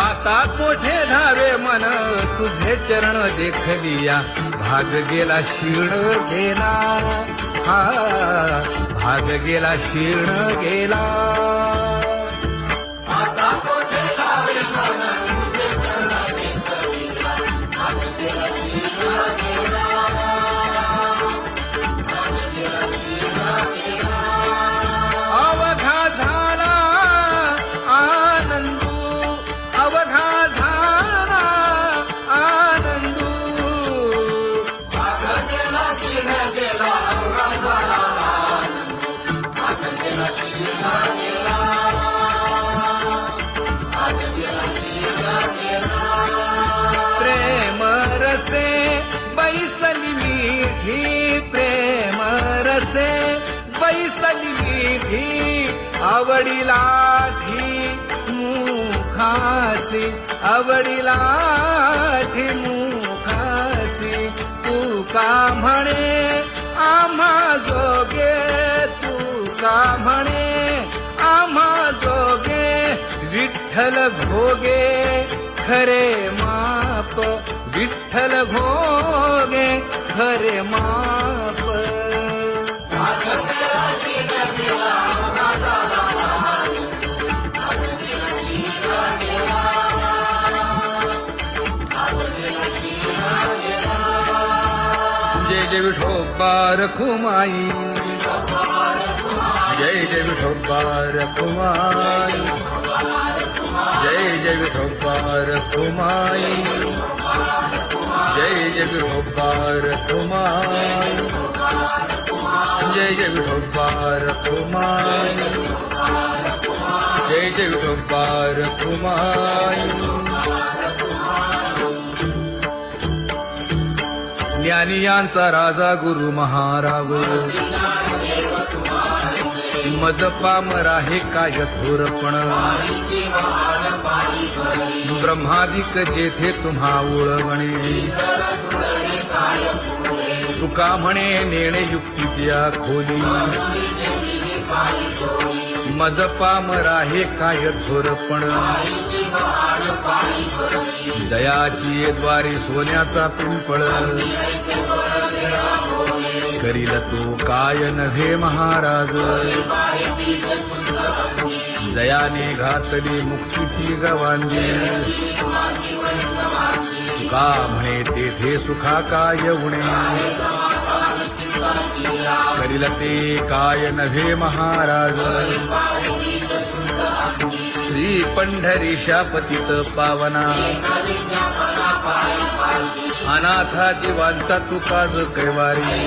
आता कोठे धावे मन तुझे चरण देखलिया भाग गेला क्षीण गेला हा भाग गेला क्षीण गेला आता कोठे धावे मन तुझे चरण देखलिया भाग गेला क्षीण गेला भाग गेला क्षीण गेला अवघा झाला आनंदू अवघा झाला आनंदू भाग गेला क्षीण गेला अवघा झाला आनंदू भाग गेला क्षीण गेला भाग गेला क्षीण गेला प्रेम रसे बैसली मीठी प्रेम रसे बैसली मीठी आवडीला मुखासी आवडीला मुखासी तू का म्हणे आम्हा जोगे तू का म्हणे आम्हा जोगे विठ्ठल भोगे खरे माप विठ्ठल भोगे खरे माप भाग गेला क्षीण गेला अवघा झाला आनंदू भाग गेला क्षीण गेला भाग गेला क्षीण गेला जय जय विठोबा रखुमाई जय जय विठोबा रखुमाई जय जय विठोबा रखुमाई जय जय विठोबा रखुमाई जय जय विठोबा रखुमाई जय जय विठोबा रखुमाई ज्ञानियांचा राजा गुरु महाराज मज पामरा हे काय थोरपण ब्रह्मादिक जेथे तुम्हा ओळवणे तुका म्हणे नेणे युक्तीच्या खोली मज पामरा हे काय थोरपण दयाची द्वारे सोन्याचा पिंपळ करील तो काय नव्हे महाराज दयाने घातली मुक्तीची गवांजी का म्हणे तेथे सुखा काय उणे करील ते काय नव्हे महाराज श्री पंढरीशा पतित पावना अनाथा जीवांचा तुकाज कैवारी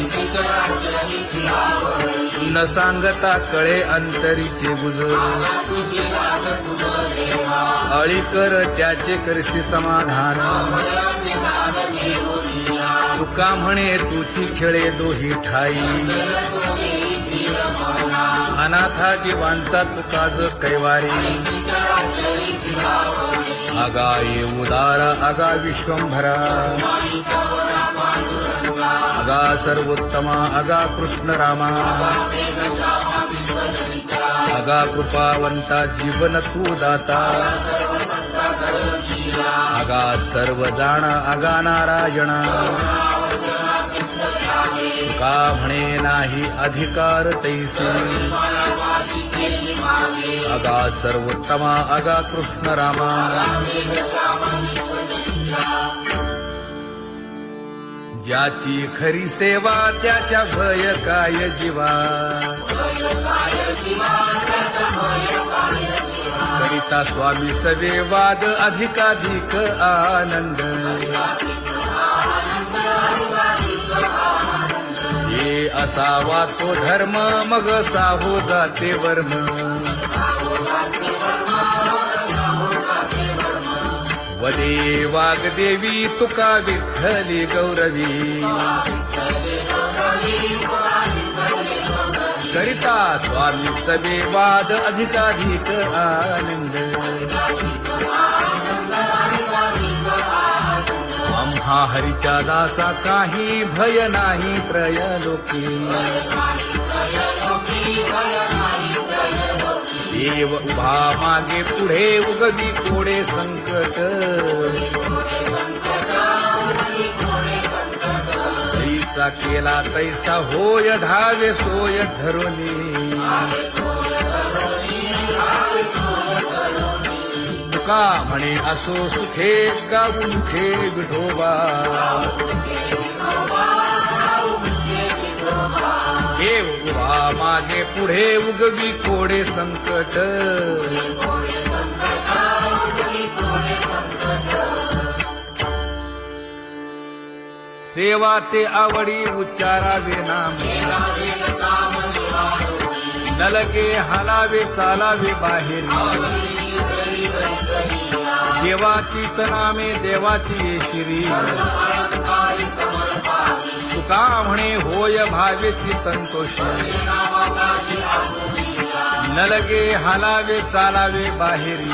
न सांगता कळे अंतरीचे गुज अळी कर त्याचे करशी समाधान तुका म्हणे तुची खेळे दोही ठाई अनाथा जीवांचा तुकाज कैवारी अगा ये उदार अगा विश्वंभरा अगा सर्वोत्तमा अगा कृष्ण रामा अगा कृपावंता जीवन तू दाता अगा सर्व जाणा अगा नारायणा तुका म्हणे नाही अधिकार तैसे अगा सर्वोत्तमा अगा कृष्ण रामा ज्याची खरी सेवा त्याच्या भय काय जीवा करिता स्वामी सवे वाद अधिकाधिक आनंद हे असावा तो धर्म मग साहो जाते वर्म वदे वाग्देवी तुका विठ्ठली गौरवी करिता स्वामी सवे वाद अधिकाधिक आनंद आम्हा हरीच्या दासा काही भय नाही त्रयलोकी देव उभा मागे पुढे उगवी कोडे संकट तैसा केला तैसा होय धावे सोय धरुनी तुका म्हणे असो सुखे गाऊ मुखे विठोबा देव उभा मागे पुढे उगवी कोडे संकट सेवा ते आवडी उच्चारावे नाम नलगे हालावे चालावे बाहेर देवाचीच नामे देवाची श्री तुका म्हणे होय भावेची संतोषी नलगे हालावे चालावे बाहेरी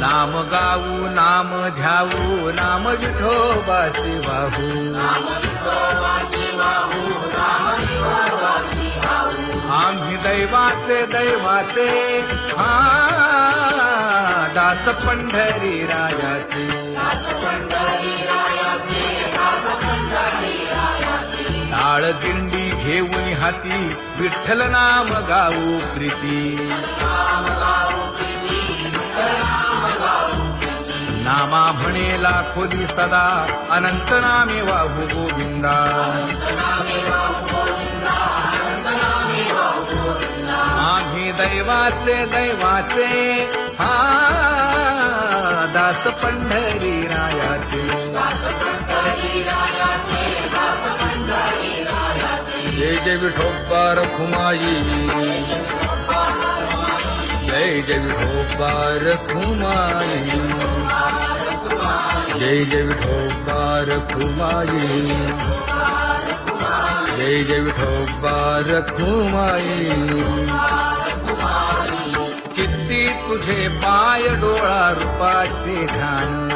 नाम गाऊ नाम ध्याऊ नाम विठोबासी वाहू आम्ही दैवाचे हा दास पंढरी रायाचे टाळ दिंडी घेऊन हाती विठ्ठल नाम गाऊ प्रीती नामा म्हणेला खोली सदा अनंत नामे वाहू गोविंदा आम्ही दैवाचे हा दास पंढरी रायाचे जय जय विठोबा रखुमाई जय जय विठोबा रखुमाई जय जय विठोबा रखुमाई जय जय विठोबा रखुमाई चित्ती तुझे पाय डोळा रूपाचे ध्यान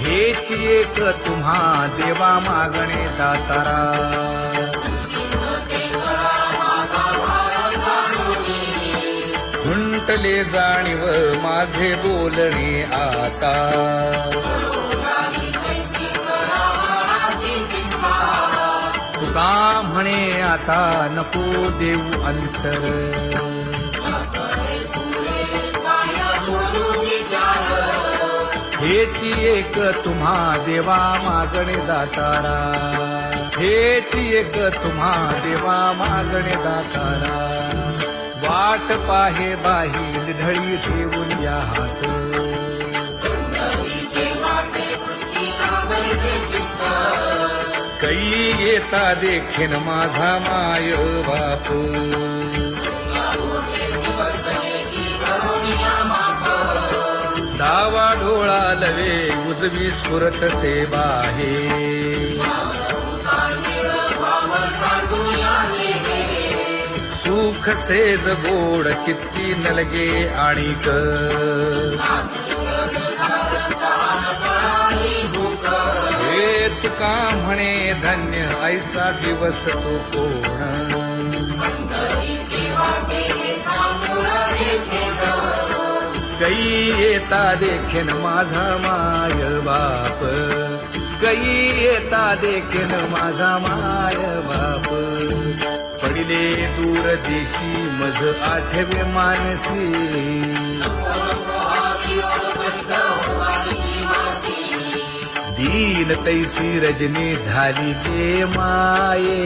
हेच एक तुम्हा देवा मागणे दातारा खुंटले जाणीव माझे बोलणे आता तुका म्हणे आता नको देऊ अंतर हेची एक तुम्हा देवा मागणे दातारा हेची एक तुम्हा देवा मागणे दातारा वाट पाहे बाही ढळी ठेवून या हात कै येता देखीन माझा माय बाप डावा डोळा लवे उजवी स्फुरत से बाहे सुख सेज गोड चित्ती नलगे आणिक हे तुका म्हणे धन्य ऐसा दिवस तो कोण कै येता देखीन माझा माय बाप कै येता देखीन माझा माय बाप पडिले दूर देशी मज आठवे मानसी दीन तैसी रजनी झाली गे माये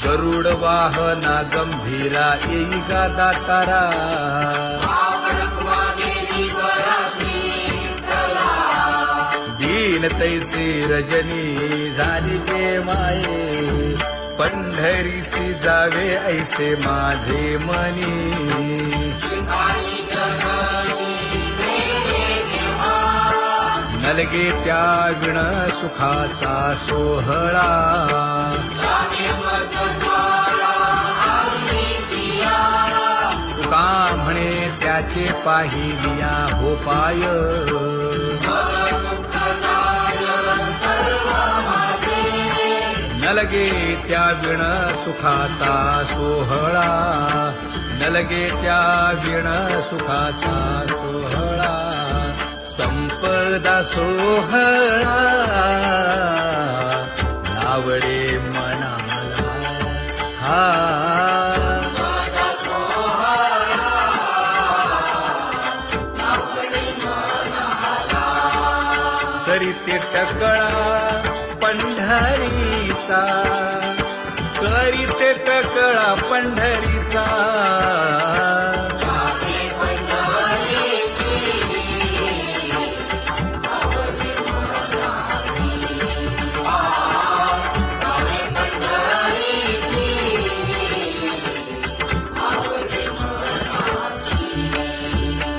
गरुड वाहना गंभीरा येई गा दातारा दीन तैसी रजनी झाली गे माये पंढरीसी जावे ऐसे माझे मनी नलगे त्या विण सुखाचा सोहळा तुका म्हणे त्याचे पाहिलिया हो पाय न लगे त्या विण सुखाचा सोहळा न लगे त्या विण सुखाचा सोहळा संपदा सोहळा नावडे मनाला हा तरी ते टकळा पंढरीचा करी ते टकळा पंढरीचा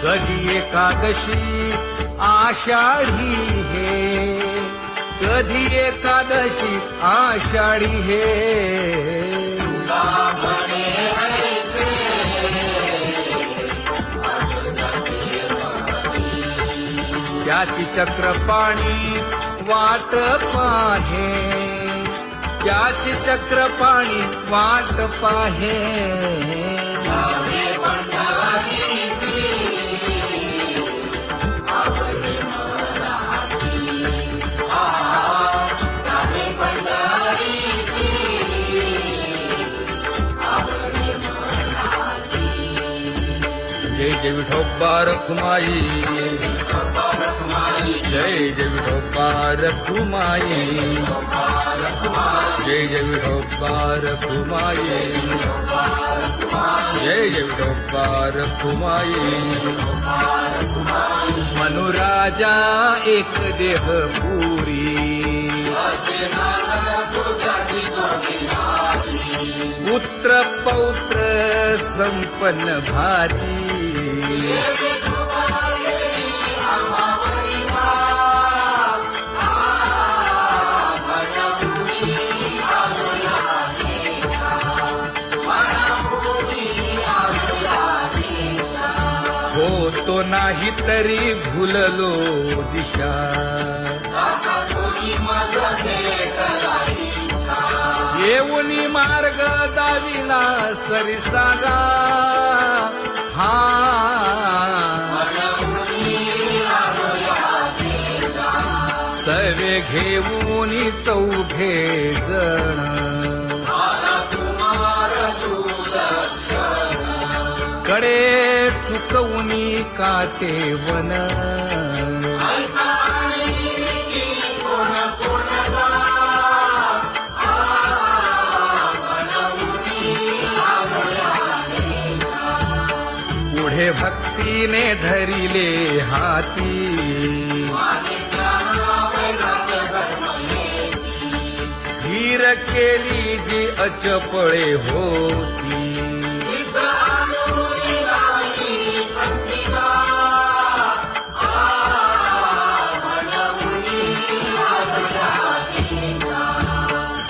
कधी एकादशी आषाढी हे कधी एकादशी आषाढी हे त्याची चक्रपाणी वाट पाहे त्याची चक्रपाणी वाट पाहे जय जय विठोबा रखुमाई जय जय विठोबा रखुमाई जय जय विठोबा रखुमाई जय जय विठोबा रखुमाई मनुराजा एक देह पुरी पुत्र पौत्र संपन्न भारी हो तो नाही तरी भुललो दिशा येऊनी मार्ग दाविला सरिसागा हा सवे घेऊनी चौघे जण कडे चुकवूनी काटे वन पुढे भक्तीने धरिले हाती धीर केली जी अचपळे होती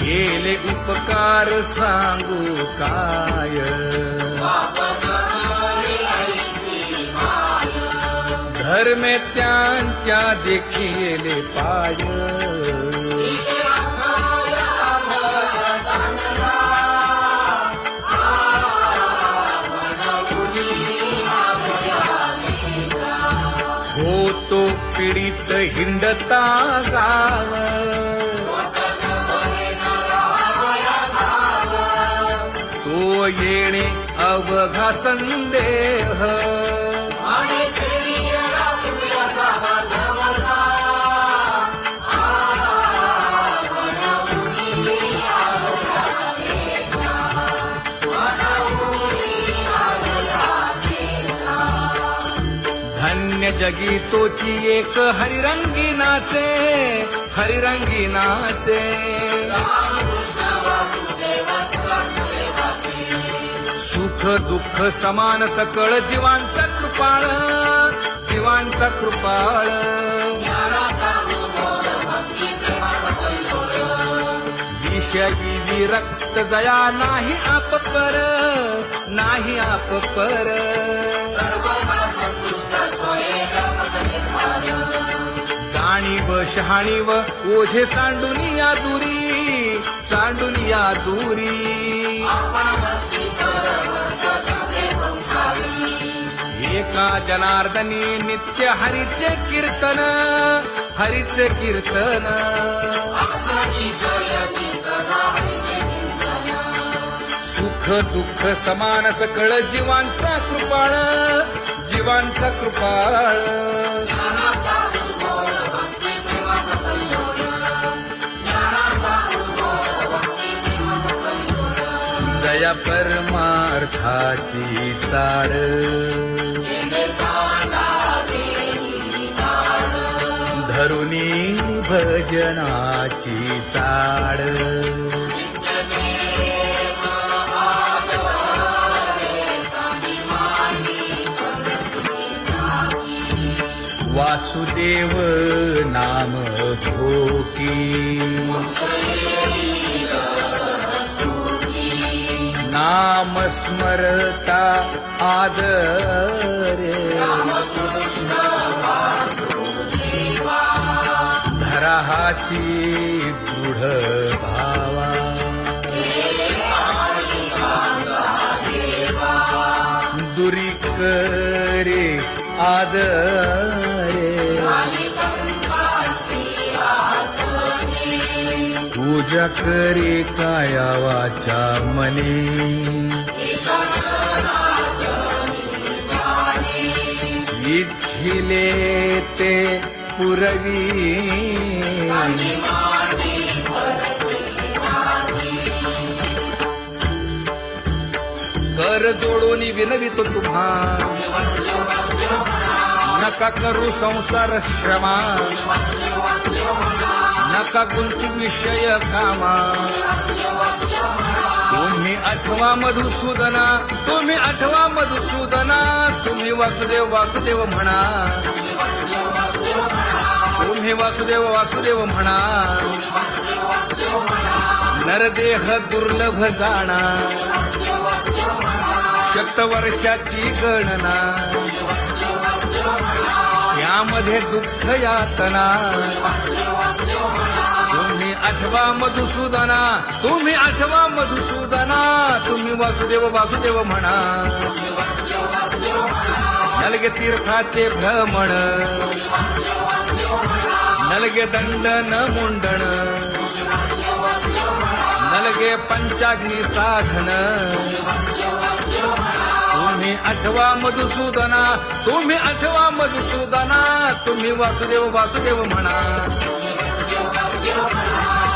केले उपकार सांगू काय धर्मे त्यांच्या देखिले पाय होतो पीडित हिंडता गाव तो येणे अवघा संदेह धन्य जगी तोची एक हरिरंगी नाचे हरिरंगी नाचे सुख दुःख समान सकळ जीवांचा कृपाळ जीवांचा कृपाळ विषयी विरक्त जया नाही आप पर, नाही आप पर. सर्वदा संतुष्ट स्वयं निर्धार. जाणीव शहाणीव ओझे सांडुनिया दुरी, सांडुनिया दुरी. आपण मस्ती करत जगसे संसारी. एका जनार्दनी नित्य हरीचे कीर्तन, हरीचे कीर्तन. आपसाची शयनी सदा हरीचे चिंतन. सुख दुःख समान सकळ जीवांचा कृपाळ, जीवांचा कृपाळ. ज्ञानाचा उद्भव भक्ती प्रेमाचा कल्लोळ. ज्ञानाचा उद्भव भक्ती प्रेमाचा कल्लोळ. जया परमार्थाची चाड, केले सांडा देवी ताड. धरुनी भजनाची चाड. नित्यनेम आदरे स्वाभिमानी वासुदेव नाम भोकी, नाम स्मरता आदरे. धराहाची दृढ भावा, दुरी करे आदरे. पूजा करे काया वाचा मने, इच्छिले ते पुरवी. कर जोडून विनवितो तुम्हा, नका करू संसार श्रमा. नका गुंतू विषय कामा. तुम्ही आठवा मधुसूदना, तुम्ही आठवा मधुसूदना. तुम्ही वासुदेव वासुदेव म्हणा, तुम्ही वासुदेव वासुदेव म्हणा. नरदेह दुर्लभ जाणा, शतवर्षाची गणना. यामध्ये दुःख यातना. तुम्ही आठवा मधुसूदना, तुम्ही आठवा मधुसूदना. तुम्ही वासुदेव वासुदेव म्हणा. नलगे तीर्थाचे भ्रमण, नलगे दंडन मुंडण. नलगे पंचाग्नी साधन. तुम्ही आठवा मधुसूदना, तुम्ही आठवा मधुसूदना. तुम्ही वासुदेव वासुदेव म्हणा.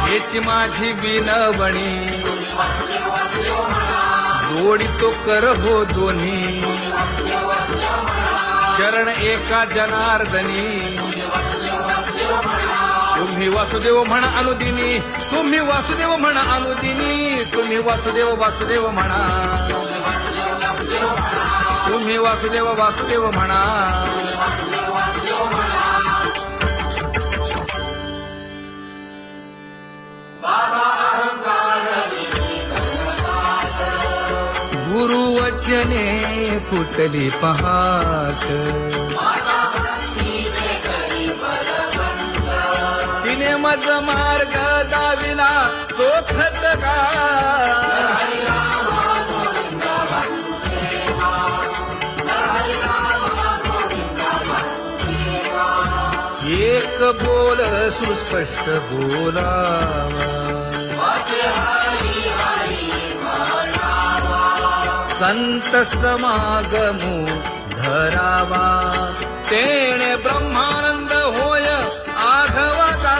हेची माझी विनवणी, जोडितो कर हो दोन्ही. शरण एका जनार्दनी. तुम्ही वासुदेव म्हणा अनुदिनी, तुम्ही वासुदेव म्हणा अनुदिनी. तुम्ही वासुदेव वासुदेव म्हणा. तुम्ही वासुदेव वासुदेव म्हणा. गुरुवचने फुटली पहाट. तिने मज मार्ग दाविला चोखत का. एक बोल सुस्पष्ट बोलावा. संत समागमू धरावा. तेणे ब्रह्मानंद होय आघवता.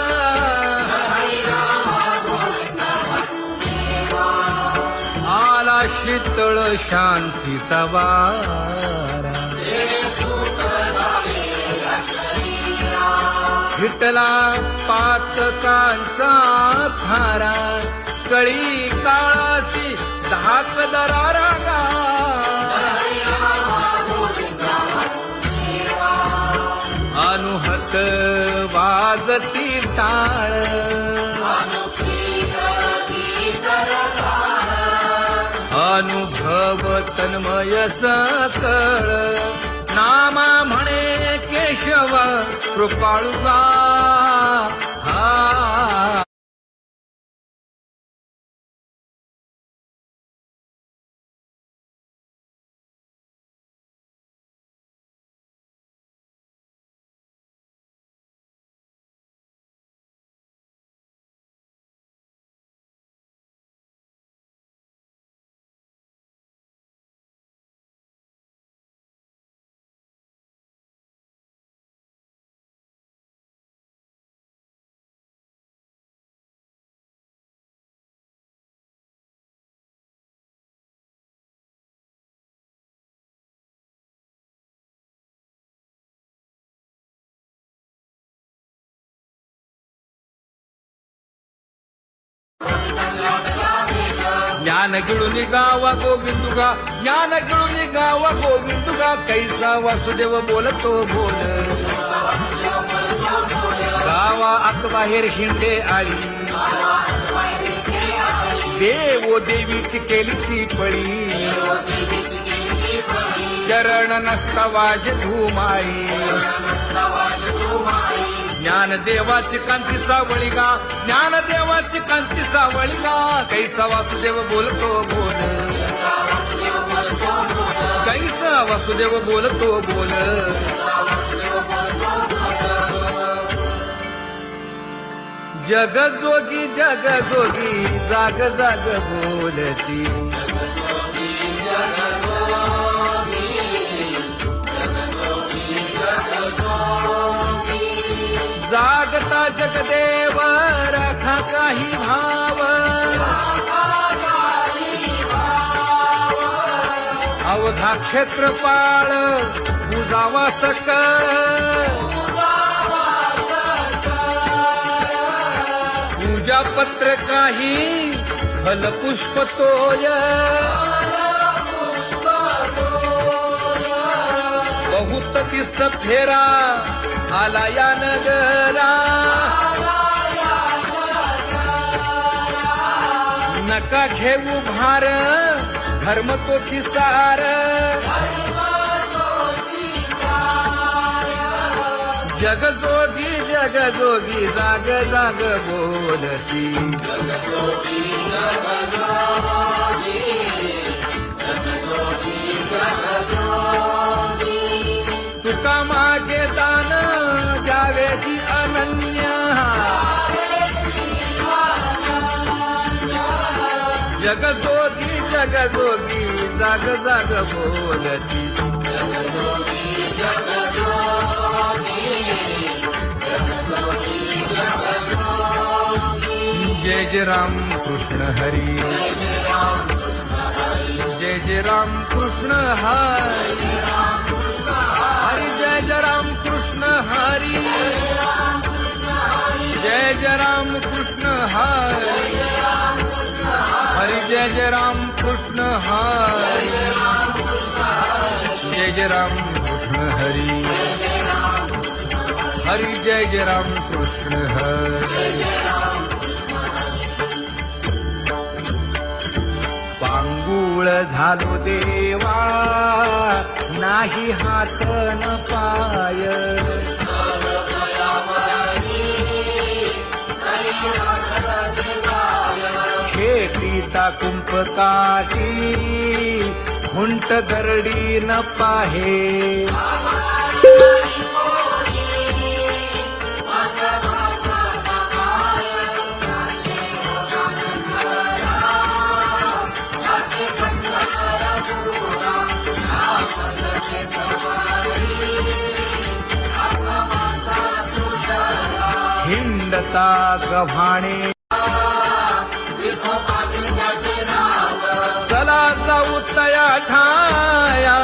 आला शीतळ शांतीचा वारा. विठला पातकांचा थारा. कळी काळाची धाक दरारा. अनुहत वाजती टाळ. अनुभव तन्मय सकळ नामा म्हणे केशव कृपाळुगा हा ज्ञान गिळून गावा गोविंदुगा ज्ञान गिळून गावा गोविंदुगा कैसा वासुदेव बोलतो बोल गावा आत बाहेर हिंडे आली देवो देवीची केलीची पळी चरण नसता वाज धुमाई ज्ञान देवाची कांती सावळी गा ज्ञान देवाची कांती सावळी गा कैसा वासुदेव बोलतो बोल कैसा वासुदेव बोलतो बोल जग जोगी जाग जाग बोलती जागता जगदेव राखा काही भाव अवघा क्षेत्रपाळ पूजावा सकळ पूजा पत्र काही फलपुष्प तोय बहुत किस फेरा आला या नगरा नका घेऊ भार धर्म तो सार जगजोगी जाग जाग बोलती तुका मागे दान द्यावेची अनन्य जगजोगी जाग जाग बोलती जय जय राम कृष्ण हरी जय जय राम कृष्ण हरी हरि जय जय राम कृष्ण हरी जय जय राम कृष्ण हरी हरि जय जय राम कृष्ण हरी जय जय राम कृष्ण हरी हरि जय जय राम कृष्ण हरी पांगुळ झालो देवा नाही हात न पाय खेटीता कुंपकाठी हुंट दरडी न पाहे हिंडता गव्हाणे चला जाऊ तया ठाया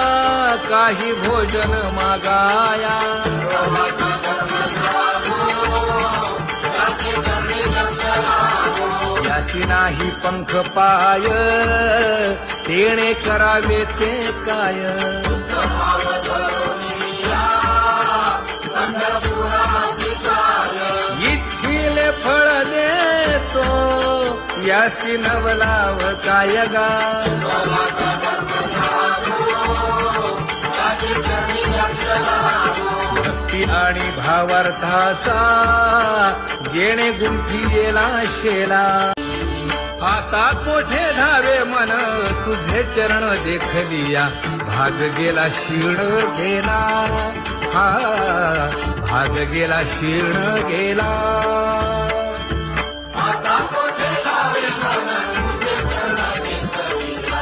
काही भोजन मागाया यासी नाही पंख पाय तेणे करावे ते काय इच्छिले फळ देतो यासी नवलाव काय गा भक्ती आणि भावार्थाचा गेणे गुंफिलेला शेला आता कोठे धावे मन तुझे चरण देखलिया भाग गेला शिण गेला हा भाग गेला शिण गेला आता कोठे धावे मन तुझे चरण देखलिया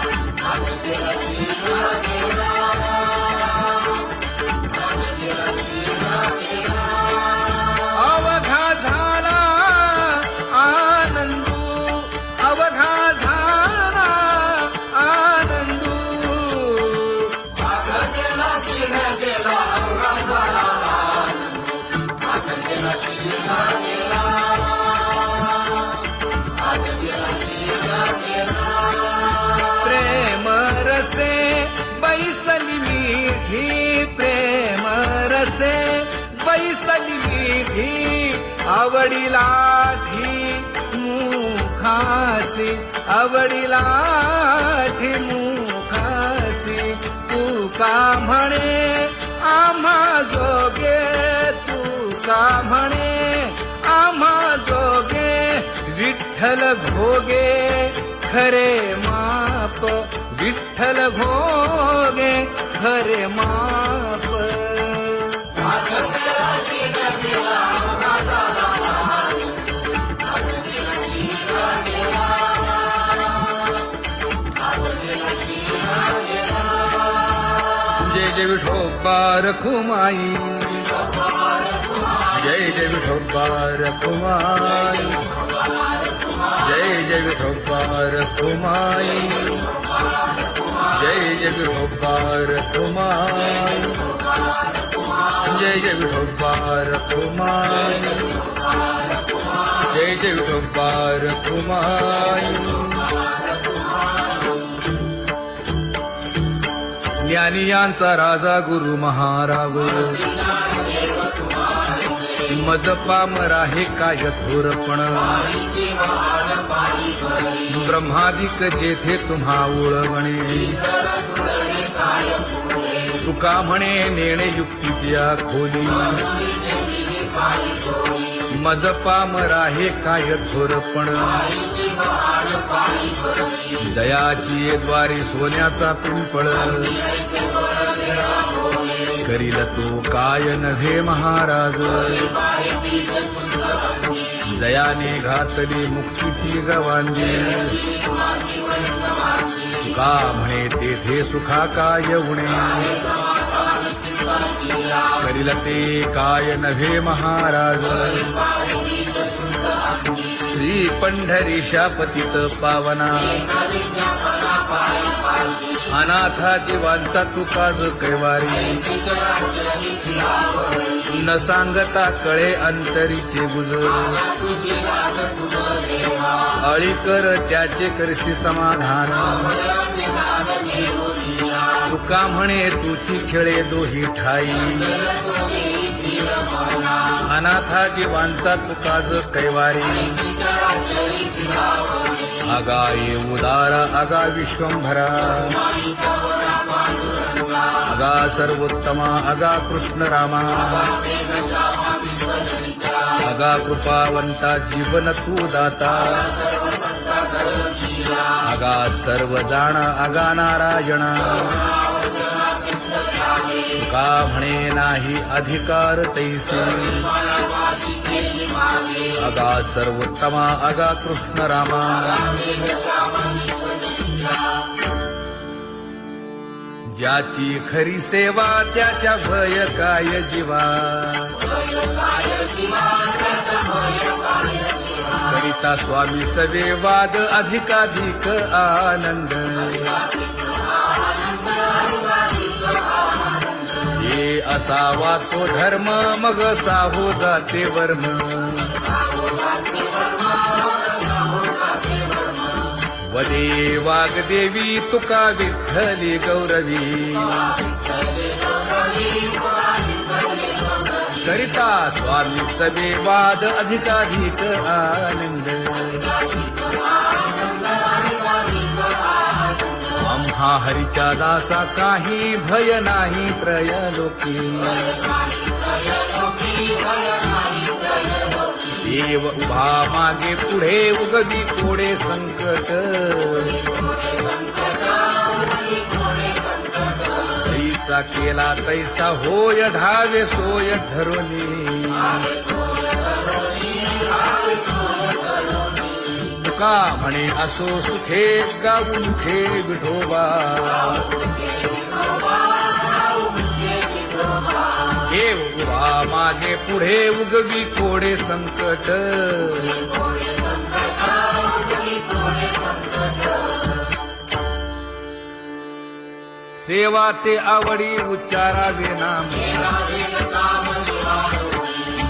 भाग गेला शिण गेला भाग गेला शिण गेला अवघा झाला आनंदू अवघा झाला आनंदू भाग गेला शिण गेला अवघा झाला भाग गेला शिण गेला भाग गेला शिण गेला प्रेम रसे बैसली मीठी प्रेम रसे बैसली मीठी आवडीला मुखासी आवडीला मुखासी तू का म्हणे आम्हा जोगे तू का म्हणे आम्हा जोगे विठ्ठल भोगे खरे माप विठ्ठल भोगे खरे माप भाग गेला शिण गेला अवघा झाला भाग गेला शिण गेला भाग गेला शिण गेला जय जय विठोबा रखुमाई जय जय विठोबा रखुमाई जय जय विठोबा रखुमाई जय जय विठोबा रखुमाई जय जय विठोबा रखुमाई जय जय विठोबा रखुमाई ज्ञानियांचा राजा गुरु महाराज मज पामरा हे काय थोरपण ब्रह्मादिक जेथे तुम्हा ओळवणे तुका म्हणे नेणे युक्तीच्या खोली मज पामरा हे काय थोरपण दयाची द्वारे सोन्याचा पिंपळ करील तो काय नव्हे महाराज दयाने घातली मुक्तीची गवांजी तुका म्हणे तेथे सुखा काय उणे करील ते काय नव्हे महाराज श्री पंढरीशा पतित पावना अनाथा दिवांचा तुकाज कैवारी न सांगता कळे अंतरीचे गुजर अळी कर त्याचे करशी समाधान तुका म्हणे तुची खेळे दोही ठाई अनाथा जीवांचा तुकाज कैवारी आगा ये उदारा आगा विश्वंभरा आगा सर्वोत्तमा आगा कृष्ण रामा आगा कृपावंता जीवन तू दाता आगा सर्व जाणा आगा नारायणा तुका म्हणे नाही अधिकार तैसे आगा सर्वोत्तमा आगा कृष्ण रामा ज्याची खरी सेवा त्याच्या भय काय जीवा करिता स्वामी सवे वाद अधिकाधिक आनंद ये असावा तो धर्म मग साहो जाते वर्म वदे वाग्देवी तुका विठ्ठली गौरवी करिता स्वामी सवे वाद अधिकाधिक आनंद महाहरीच्या दासा काही भय नाही त्रयलोकी देव उभा मागे पुढे उगवी कोडे संकट तैसा केला तैसा होय धावे सोय धरुनी तुका म्हणे असो सुखे गाऊन ठे विठोबा देव उभा मागे पुढे उगवी कोडे संकट सेवा ते आवडी उच्चारावे नाम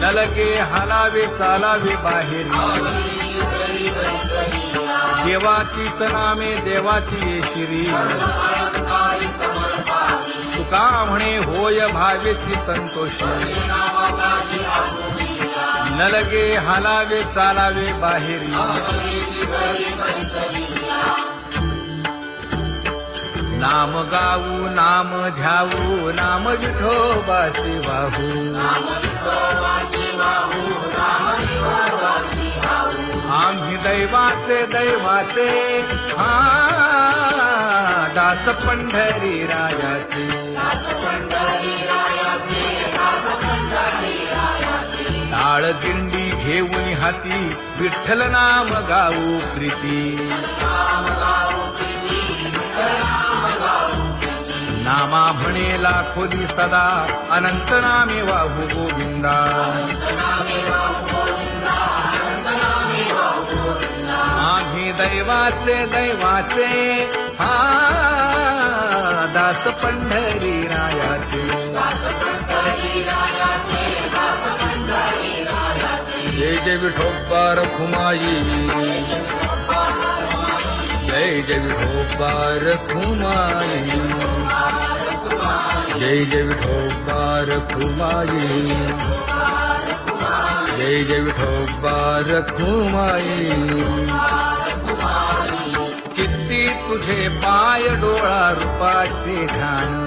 नलगे हालावे चालावे बाहेर देवाचीच नामे देवाची शिरी तुका म्हणे होय भावेची संतोषी नलगे हालावे चालावे बाहेरी नाम गाऊ नाम ध्याऊ नाम विठोबासी वाहू आम्ही दैवाचे दैवाचे दास पंढरी रायाचे टाळ दिंडी घेऊन हाती विठ्ठल नाम गाऊ प्रीती नामा म्हणेला खोली सदा अनंत नामे वाहू गोविंदा आम्ही दैवाचे दैवाचे दास पंढरी रायाचे जय जय विठोबा रखुमाई जय जय विठोबा रखुमाई जय जय विठोबा रखुमाई जय जय विठोबा रखुमाई किती तुझे पाय डोळा रूपाचे घाण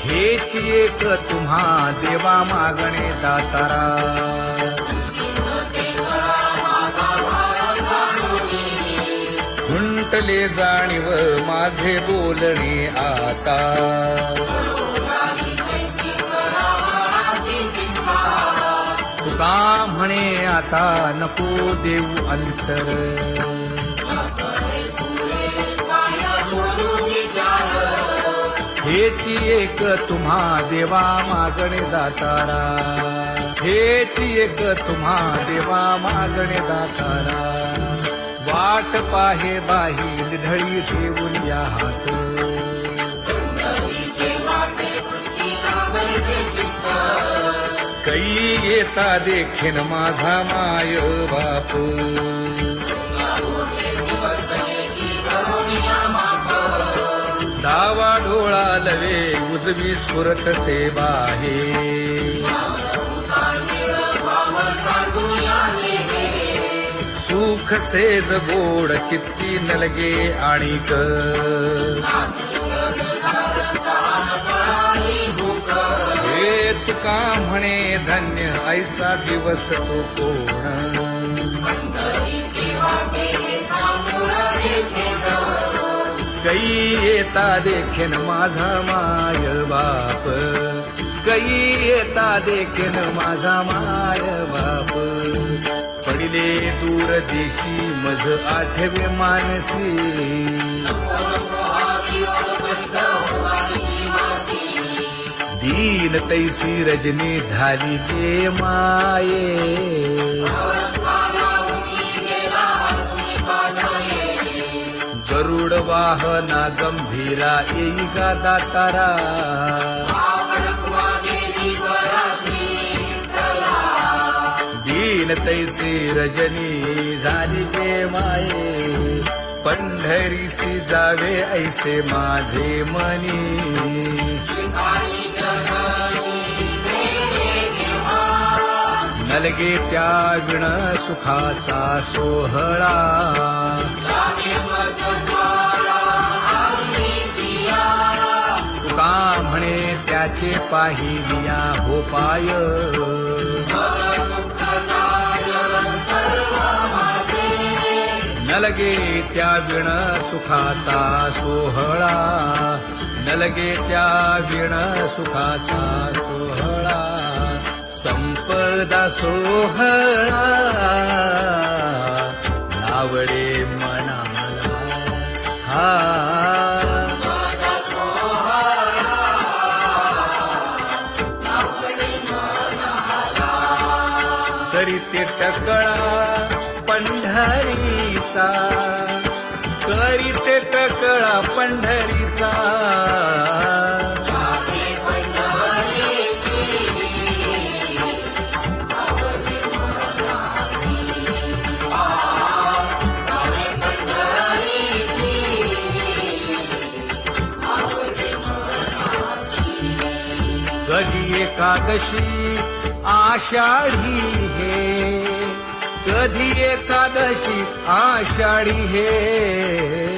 हेच एक तुम्हा देवा मागणे दातारा खुंटले जाणीव माझे बोलणे आता तुका म्हणे आता नको देऊ अंतर हेची एक तुम्हा देवा मागणे दातारा हेची एक तुम्हा देवा मागणे दातारा वाट पाहे बाही ढळी ठेवून या हात कै येता देखीन माझा माय बाप डावा डोळा लवे उजवी स्फुरत से बाहे सुख सेज गोड चित्ती नलगे आणिक हे तुका म्हणे धन्य ऐसा दिवस तो कोण कै येता देखीन माझा माय बाप कै येता देखीन माझा माय बाप पडिले दूर देशी मज आठवे मानसी दीन तैसी रजनी झाली ते माये गरुड वाहना गंभीरा येई गा दातारा दीन तैसी रजनी झाली गे माये पंढरीसी जावे ऐसे माझे मनी नलगे त्या विण सुखाचा सोहळा तुका म्हणे त्याचे पाहिलिया हो पाय नलगे त्या विण सुखाचा सोहळा नलगे त्या विण सुखाचा सोहळा संपदा सोहळा आवडे मनाला हा तरी ते टकळा पंढरीचा करी ते टकळा पंढरीचा कधी एकादशी आषाढी हे कधी एकादशी आषाढी हे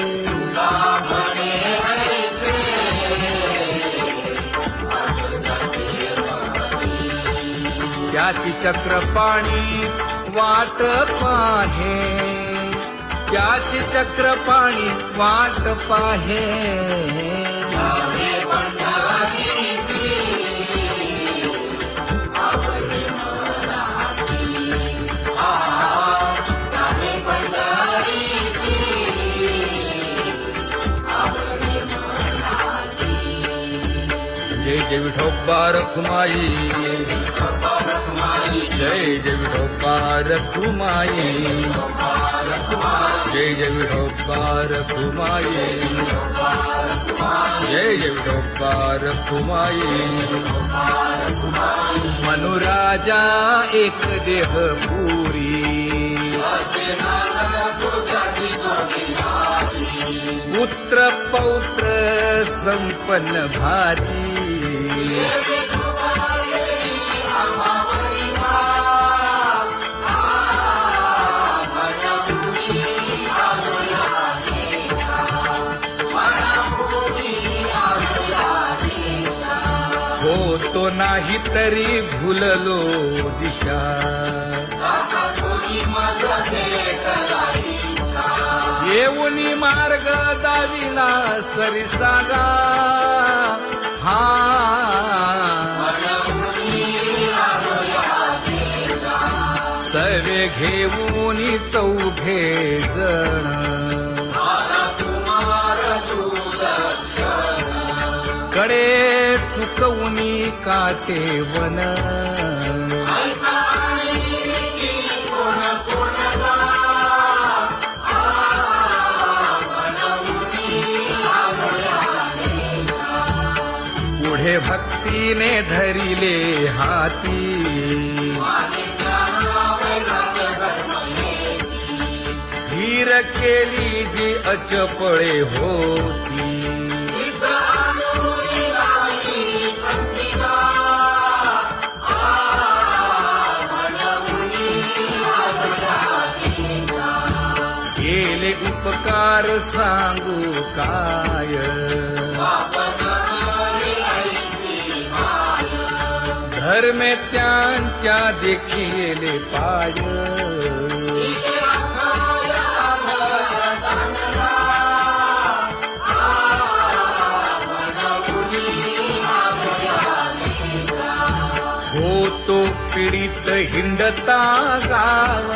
त्याची चक्रपाणी वाट पाहे त्याची चक्रपाणी वाट पाहे जय जय विठोबा रखुमाई जय जय विठोबा रखुमाई जय जय विठोबा रखुमाई जय जय विठोबा रखुमाई मनुराजा एक देह पुरी पुत्र पौत्र संपन्न भारी हो तो नाही तरी भुललो दिशा येऊनी मार्ग दाविला सरिसागा हा सवे घेऊनी चौघे जण कडे चुकवूनी काटे वन पुढे भक्तीने धरिले हाती धीर केली जी अचपळे होती केले उपकार सांगू काय धर्मे त्यांच्या देखिले पाय होतो पीडित हिंडता गाव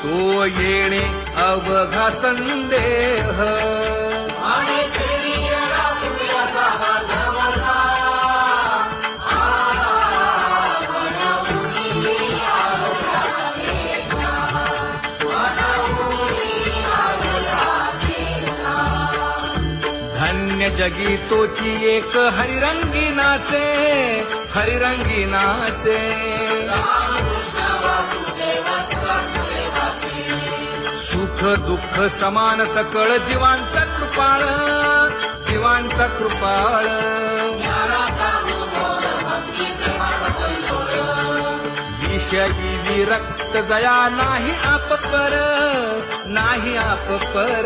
तो येणे अवघा संदेह धन्य जगी तोची एक हरिरंगी नाचे हरिरंगी नाचे सुख दुःख समान सकळ जीवांचा कृपाळ विषयी विरक्त जया नाही आप पर, नाही आप पर.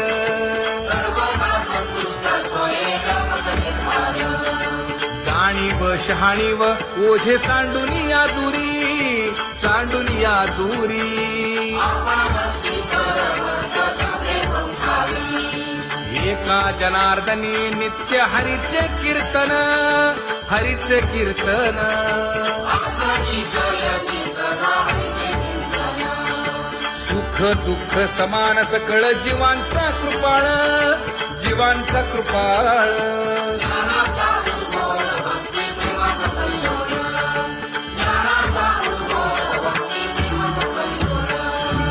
जाणीव शहाणीव ओझे सांडुनिया दुरी, सांडुनिया दुरी. एका जनार्दनी नित्य हरीचे कीर्तन, हरीचे कीर्तन. सुख दुःख समान सकळ जीवांचा कृपाळ, जीवांचा कृपाळ.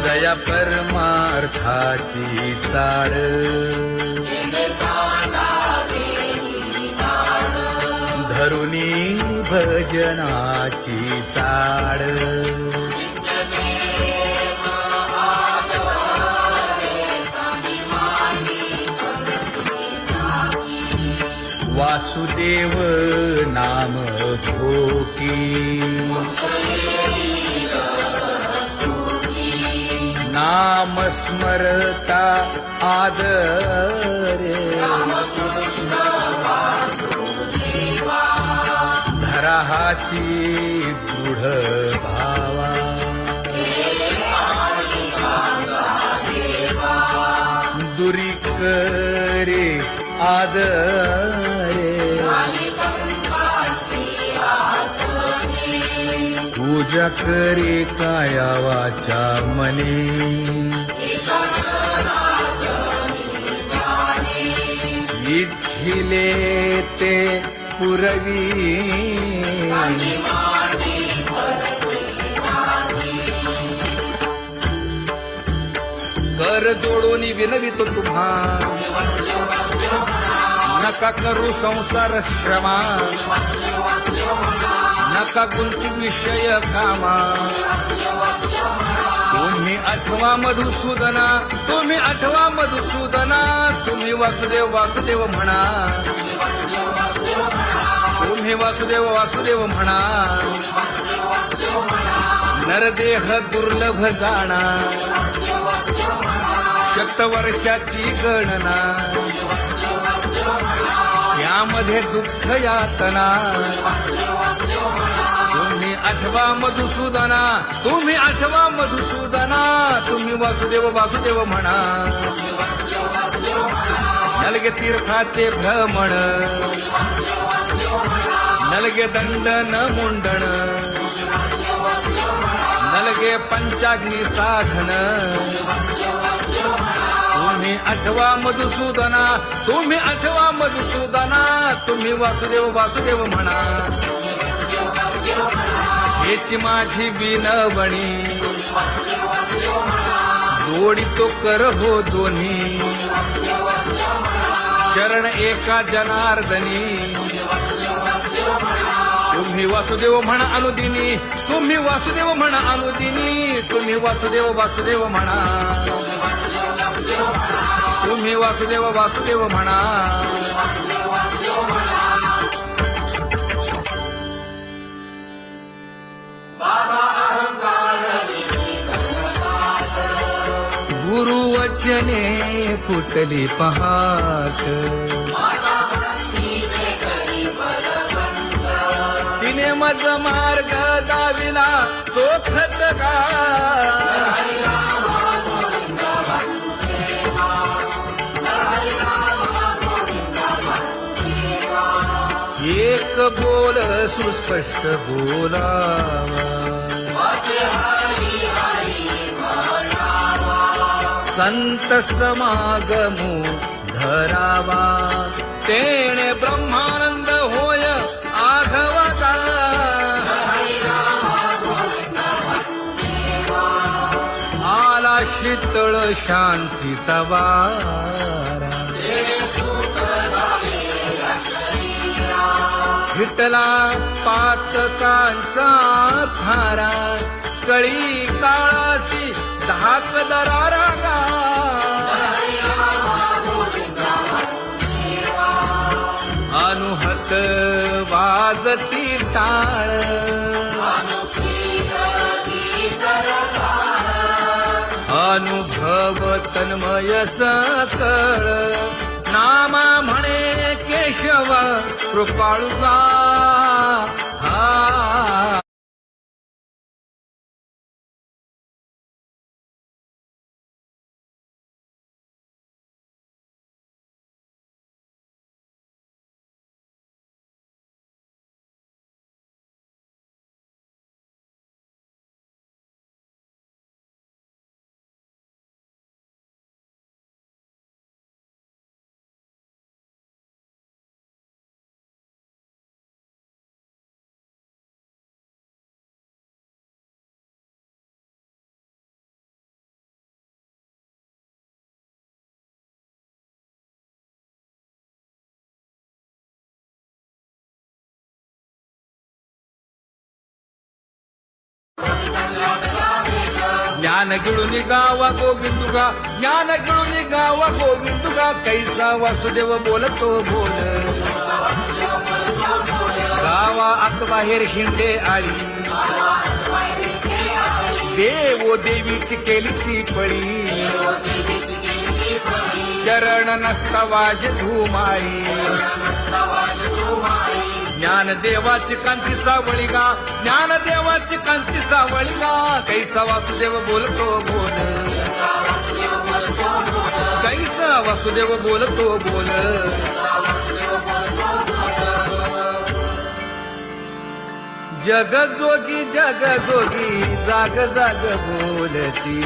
जया परमार्थाची चाळ, धरुनी भजनाची चाळ. वासुदेव नाम भोकी, नाम स्मरता आदरे. धराहाची दृढ भावा, दुरी करे आदरे. पूजा करे काया वाचा मने, इच्छिले ते पुरवी. कर जोडून विनवितो तुम्हा, नका करू संसार श्रमा. नका गुंतू विषय कामा. तुम्ही आठवा मधुसूदना, तुम्ही आठवा मधुसूदना. तुम्ही वासुदेव वासुदेव म्हणा, तुम्ही वासुदेव वासुदेव म्हणा. नरदेह दुर्लभ जाणा, शतवर्षाची गणना. यामध्ये दुःख यातना. तुम्ही आठवा मधुसूदना, तुम्ही आठवा मधुसूदना. तुम्ही वासुदेव वासुदेव म्हणा. नलगे तीर्थाचे भ्रमण, नलगे दंडन मुंडण. नलगे पंचाग्नी साधन. तुम्ही आठवा मधुसूदना, तुम्ही आठवा मधुसूदना. तुम्ही वासुदेव वासुदेव म्हणा. हेची माझी विनवणी, जोडितो कर हो दोन्ही. शरण एका जनार्दनी. तुम्ही वासुदेव म्हणा अनुदिनी, तुम्ही वासुदेव म्हणा अनुदिनी. तुम्ही वासुदेव वासुदेव म्हणा, तुम्ही वासुदेव वासुदेव म्हणा. गुरुवचने फुटली पहाट, तिने मज मार्ग दाविला चोखट का. एक बोल सुस्पष्ट बोलावा, संत समागमू धरावा. तेणे ब्रह्मानंद होय आघवाचा. आला शीतळ शांतीचा वारा. विठला पातकांचा थारा. कळी काळाची धाक दरारा गा. अनुहत वाजती टाळ. अनुभव तन्मय सकळ नामा म्हणे केशव कृपाळुगा हा ज्ञान गिळून गावा गोविंदुगा ज्ञान गिळून गावा गोविंदुगा कैसा वासुदेव बोलतो बोल गावा आत बाहेर हिंडे आली देवो देवीची केलीची पळी चरण नसता वाज धुमाई ज्ञान देवाची कांती सावळी गा ज्ञान देवाची कांती सावळी गा कैसा वासुदेव बोलतो बोल कैसा वासुदेव बोलतो बोल जग जोगी जाग जाग बोलती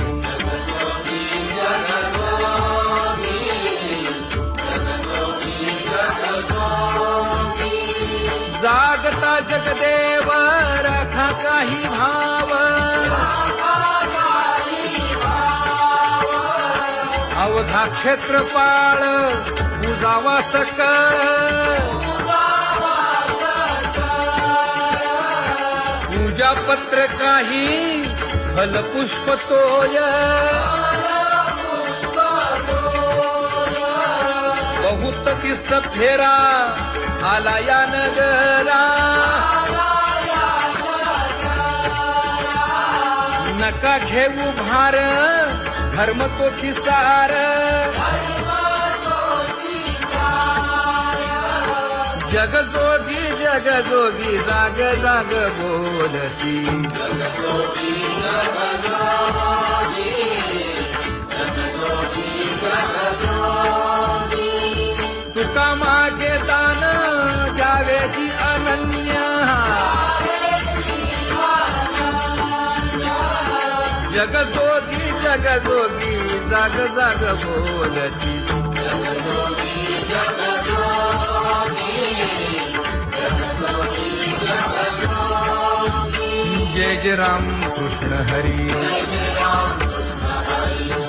जागता जगदेव राखा काही भाव अवघा क्षेत्रपाळ उजावा सकळ पूजा पत्र काही फलपुष्प तोय बहुत किस्त फेरा आला या नगरा नका घेऊ भार धर्म तोची सार जगजोगी जाग जाग बोलती तुका मागे दान द्यावेची अनन्य जगजोगी जाग जाग बोलती जय जय राम कृष्ण हरी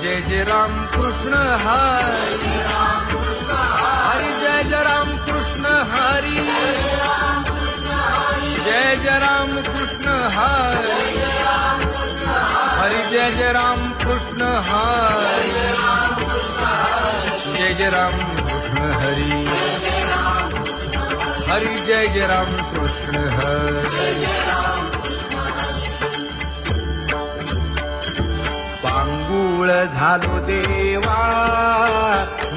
जय जय राम कृष्ण हरी हरि जय जय राम कृष्ण हरी जय जय राम कृष्ण हरी हरि जय जय राम कृष्ण हरी जय जय राम कृष्ण हरी हरि जय जय राम कृष्ण हरी पांगुळ झालो देवा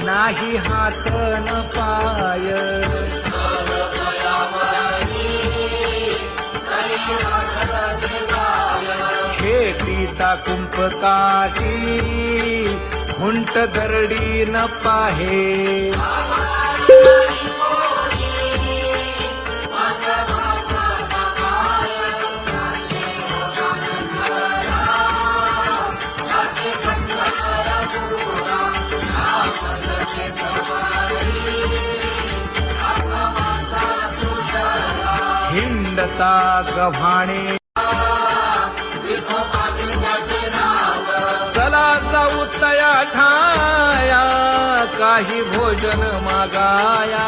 नाही हात न पाय खेटीता कुंपकाठी हुंट दरडी न पाहे हिंडता गव्हाणे चला जाऊ तया ठाया काही भोजन मागाया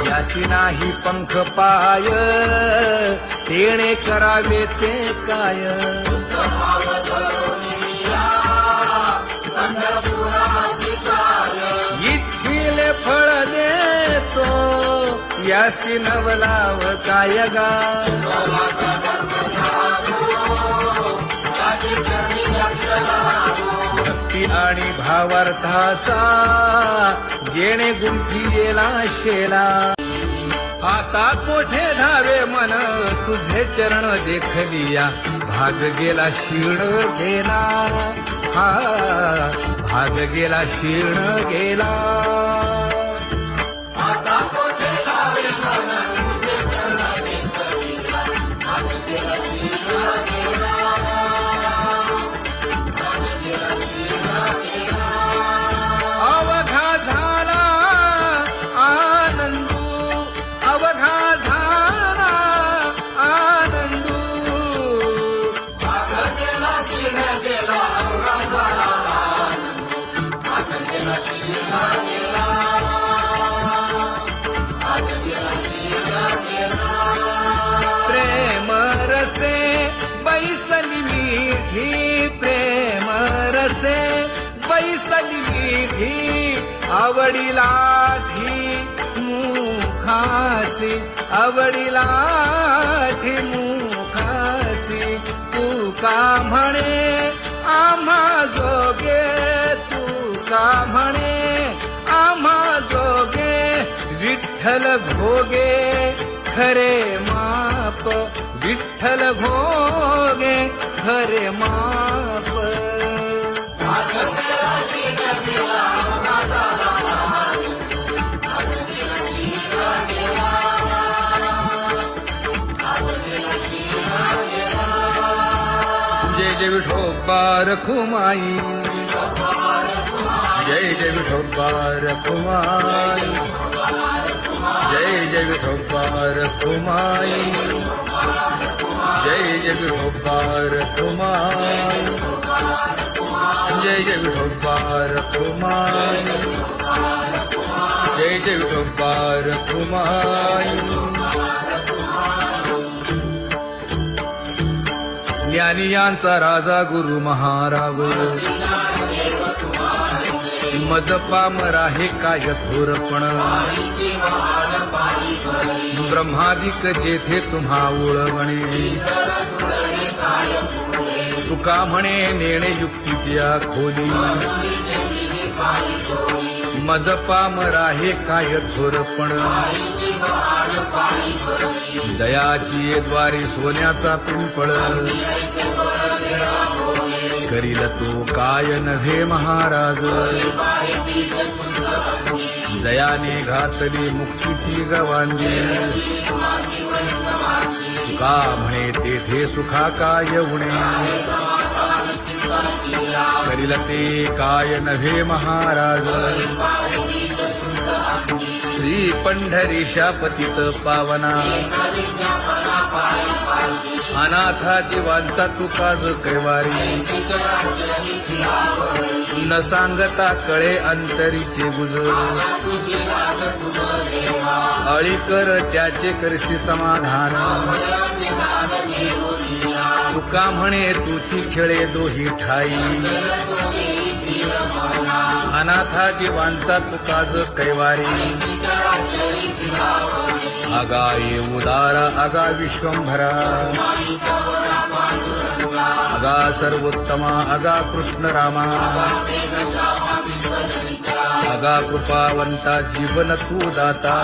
यासी नाही पंख पाय तेणे करावे ते काय इच्छिले फळ देतो या त्यासी नवलाव काय गा भक्ती आणि भावार्थाचा जेणे गुंफिलेला शेला आता कोठे धावे मन तुझे चरण देखलिया भाग गेला शिण गेला हा भाग गेला शिण गेला आता कोठे धावे मन तुझे चरण देखलिया भाग गेला शिण गेला भाग गेला शिण गेला अवघा झाला आनंदू अवघा झाला आनंदू भाग गेला शिण गेला अवघा झाला भाग गेला शिण गेला भाग गेला शिण गेला प्रेम रसे बैसली मीठी प्रेम रसे बैसली मीठी आवडीला मुखासी आवडीला मुखासी तू का म्हणे आम्हा जोगे तू का म्हणे आम्हा जोगे विठ्ठल भोगे खरे माप विठ्ठल भोगे खरे माप भाग गेला शिण गेला अवघा झाला भाग गेला शिण गेला भाग गेला शिण गेला जय जय विठोबा रखुमाई जय जय विठोबा रखुमाई जय जय विठोबा रखुमाई जय जय विठोबा रखुमाई जय जय विठोबा रखुमाई जय जय विठोबा रखुमाई ज्ञानियांचा राजा गुरु महाराज मज पामरा हे काय थोरपण ब्रह्मादिक जेथे तुम्हा ओळवणे तुका म्हणे नेणे युक्तीच्या खोली मज पामरा हे काय थोरपण दयाची द्वारे सोन्याचा पिंपळ करील तो काय नव्हे महाराज दयाने घातली मुक्तीची गवांगी तुका म्हणे तेथे सुखा काय उणे करील ते काय नव्हे महाराज श्री पंढरीशा पतित पावना अनाथा जीवांचा तुकाज कैवारी न सांगता कळे अंतरीचे गुजर अळी कर त्याचे करशी समाधान तुका म्हणे तुची खेळे दोही ठाई अनाथा जीवांचा तुकाज कैवारी आगा ये उदारा आगा विश्वंभरा आगा सर्वोत्तमा आगा कृष्ण रामा आगा कृपावंता जीवन तू दाता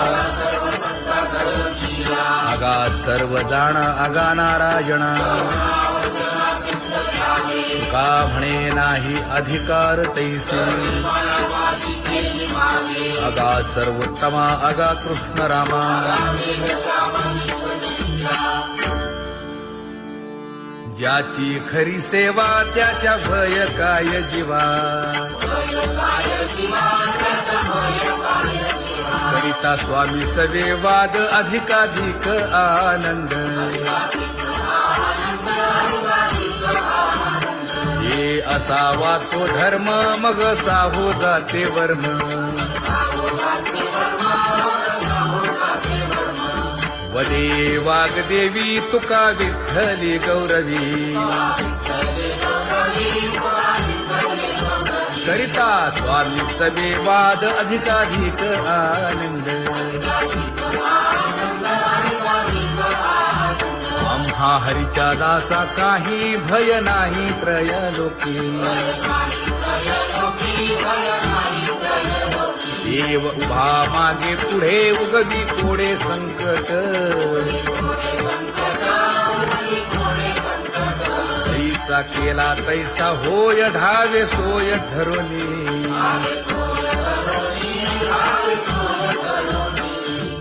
आगा सर्व जाणा आगा नारायणा तुका म्हणे नाही अधिकार तैसे आगा सर्वोत्तमा आगा कृष्ण रामा ज्याची खरी सेवा त्याच्या भय काय जीवा करिता स्वामी सवे वाद अधिकाधिक आनंद हे असावा तो धर्म मग साहो जाते वर्म वदे वाग्देवी तुका विठ्ठली गौरवी करिता स्वामी सवे वाद अधिकाधिक आनंद हा हरीच्या दासा काही भय नाही त्रयलोकी देव उभा मागे पुढे उगवी कोडे संकट तैसा केला तैसा होय धावे सोय धरुनी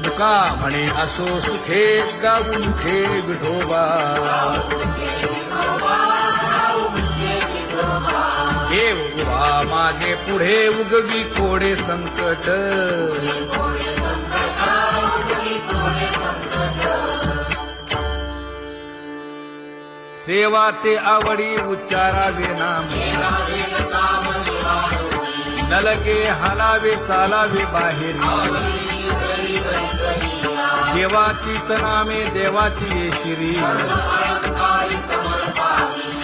तुका म्हणे असो सुखे गाऊ मुखे विठोबा देव उभा मागे पुढे उगवी कोडे संकट सेवा ते आवडी उच्चारावे नाम नलगे हालावे चालावे बाहेर देवाचीच नामे देवाची श्री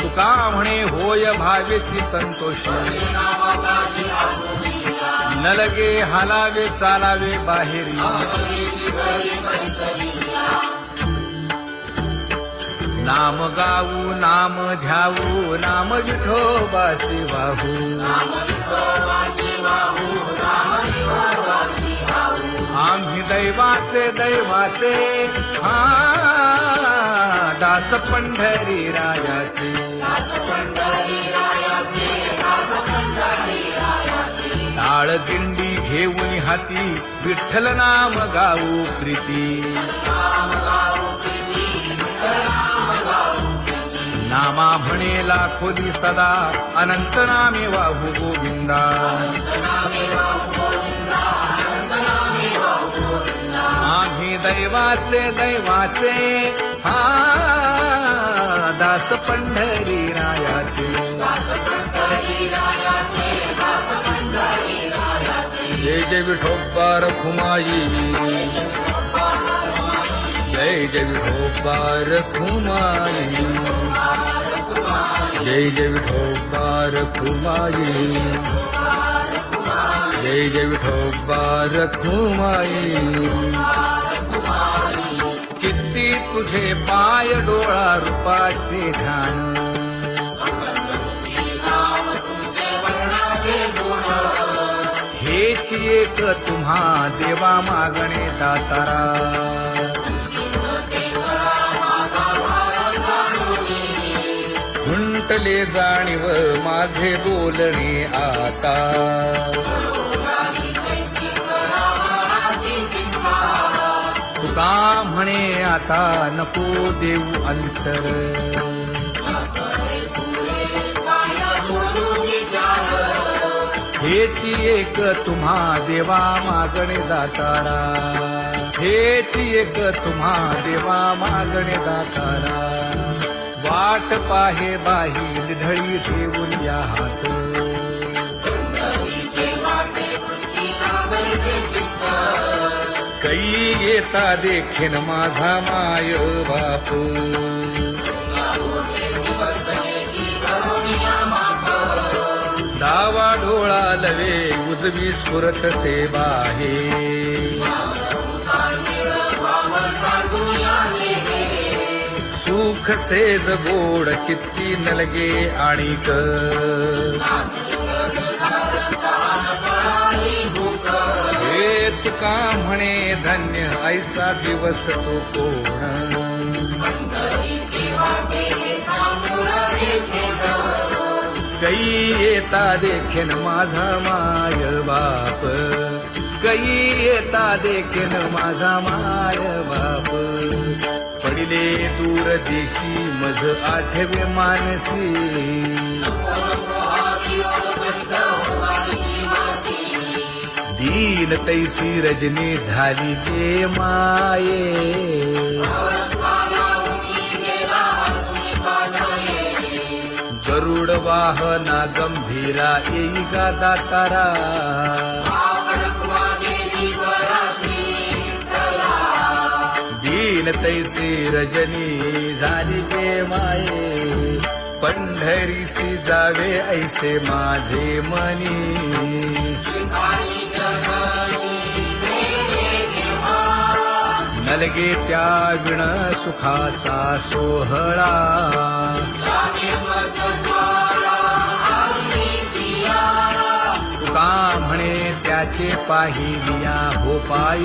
तुका म्हणे होय भावेची संतोषी नलगे हालावे चालावे बाहेरी नाम गाऊ नाम ध्याऊ नाम विठोबासी वाहू आम्ही दैवाचे दैवाचे हा दास पंढरी रायाचे टाळ दिंडी घेऊन हाती विठ्ठल नाम गाऊ प्रीती नामा म्हणे लाखोली सदा अनंत नामे वाहू गोविंदा आम्ही दैवाचे दैवाचे हा दास पंढरी रायाचे जय जय विठोबा रखुमाई जय जय विठोबा रखुमाई जय जय विठोबा रखुमाई जय जय विठोबा रखुमाई किती तुझे पाय डोळा रूपाचे ध्यान हेच एक तुम्हा देवा मागणे दातारा खुंटले जाणीव माझे बोलणे आता तुका म्हणे आता नको देऊ अंतर हेची एक तुम्हा देवा मागणे दातारा हेची एक तुम्हा देवा मागणे दातारा वाट पाहे बाही ढळी ठेवून या हात कै येता देखीन माझा माय बाप डावा डोळा लवे उजवी स्फुरत से बाहे सुख सेज गोड चित्ती नलगे आणिक हे तुका म्हणे धन्य ऐसा दिवस तो कोण कै येता देखीन माझा माय बाप कै येता देखीन माझा माय बाप पडिले दूर देशी मज आठवे मानसी दीन तैसी रजनी झाली जे माये गरुड वाहना गंभीरा येई गा दातारा दीन तैसी रजनी झाली जे माये पंढरीसी जावे ऐसे माझे मनी नलगे त्या विण सुखाचा सोहळा तुका म्हणे त्याचे पाहिलिया हो पाय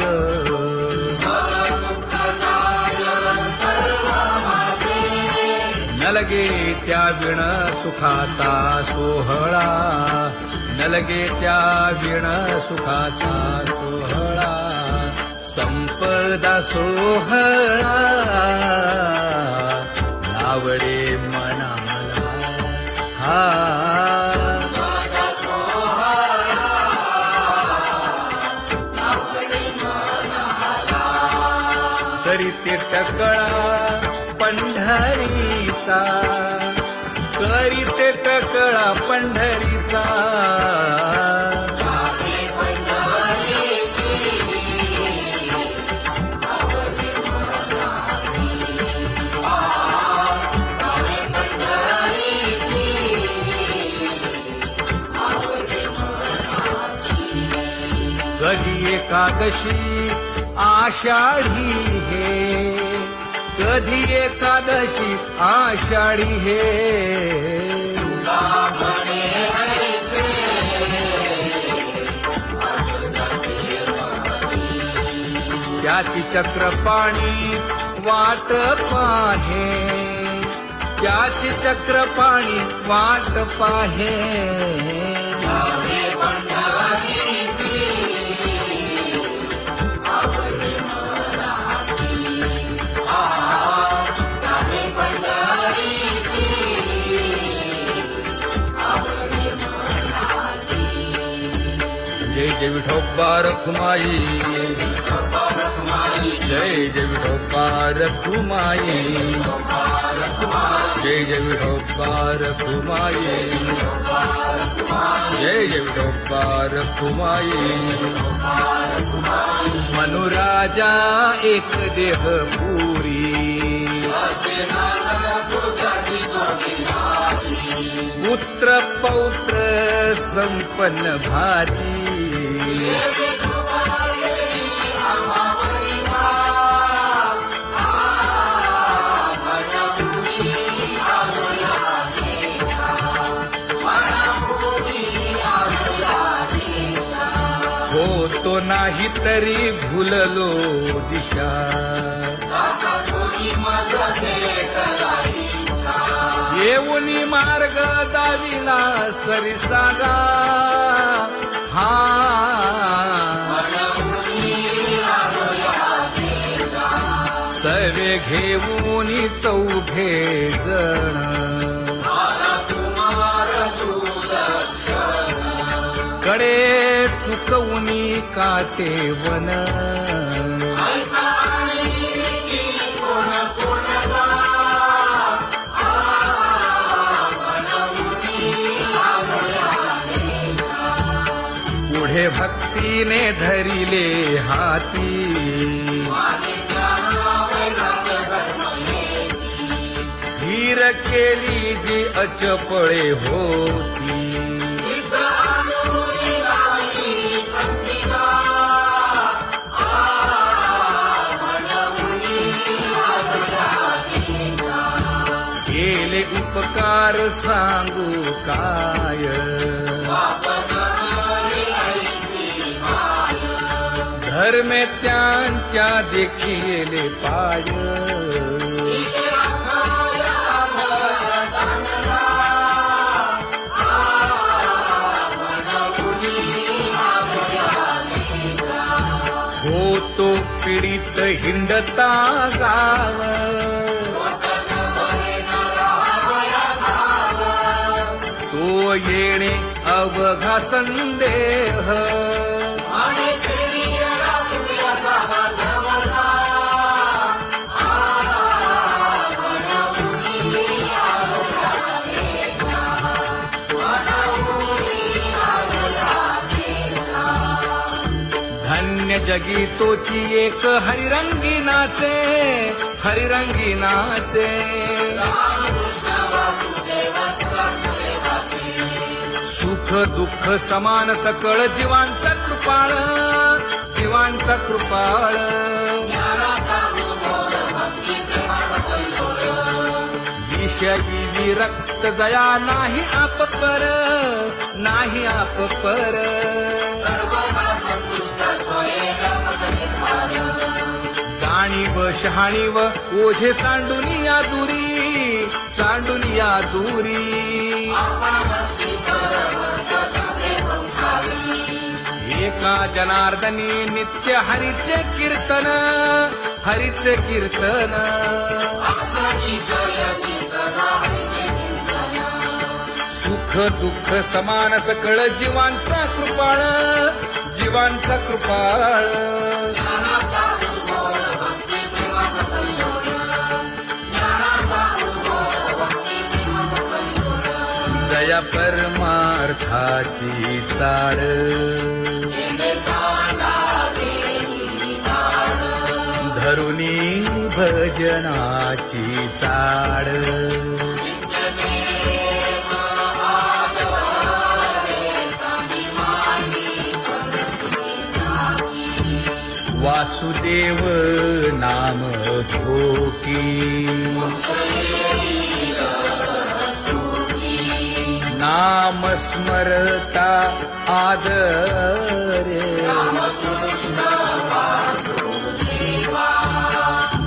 नलगे त्या विण सुखाचा सोहळा नलगे त्या विण सुखाचा सोहळा संपदा सोहळा आवडे मनाला हा तरी ते टकळा पंढरीचा करी ते टकळा पंढरीचा कधी एकादशी आषाढी हे कधी एकादशी आषाढी हे त्याची चक्रपाणी वाट पाहे त्याची चक्रपाणी वाट पाहे जय जय विठोबा रखुमाई जय जय विठोबा रखुमाई जय जय विठोबा रखुमाई जय जय विठोबा रखुमाई मनुराजा एक देह पुरी पुत्र पौत्र संपन्न भारी होतो नाही तरी भुललो दिशा येऊनी मार्ग दाविला सरिसागा हा सवे घेऊनी चौघे जण कडे चुकवूनी काटे वन पुढे भक्तीने धरिले हाती धीर केली जी अचपळे होती केले उपकार सांगू काय धर्मे त्यांच्या देखिले पाय होतो पीडित हिंडता गाव तो येणे अवघा संदेह धन्य जगी तोची एक हरिरंगी नाचे हरिरंगी नाचे सुख दुःख समान सकळ जीवांचा कृपाळ जीवांचा कृपाळ विषयी विरक्त जया नाही आप पर, नाही आप पर. जाणीव शहाणीव ओझे सांडुनिया दुरी, सांडुनिया दुरी. एका जनार्दनी नित्य हरीचे कीर्तन, हरीचे कीर्तन. सुख दुःख समान सकळ जीवांचा कृपाळ, जीवांचा कृपाळ. जया परमार्थाची चाळ, धरुनी भजनाची चाळ. वासुदेव नाम भोकी, नाम स्मरता आदरे.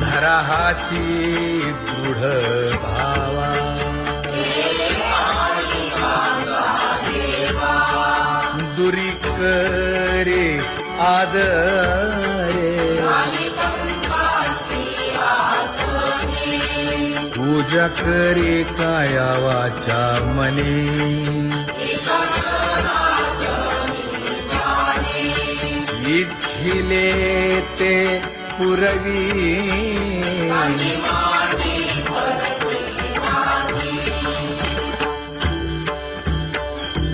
धराहाची दृढ भावा, दुरी करे आदरे. पूजा करे काया वाचा मने, इच्छिले ते पुरवी.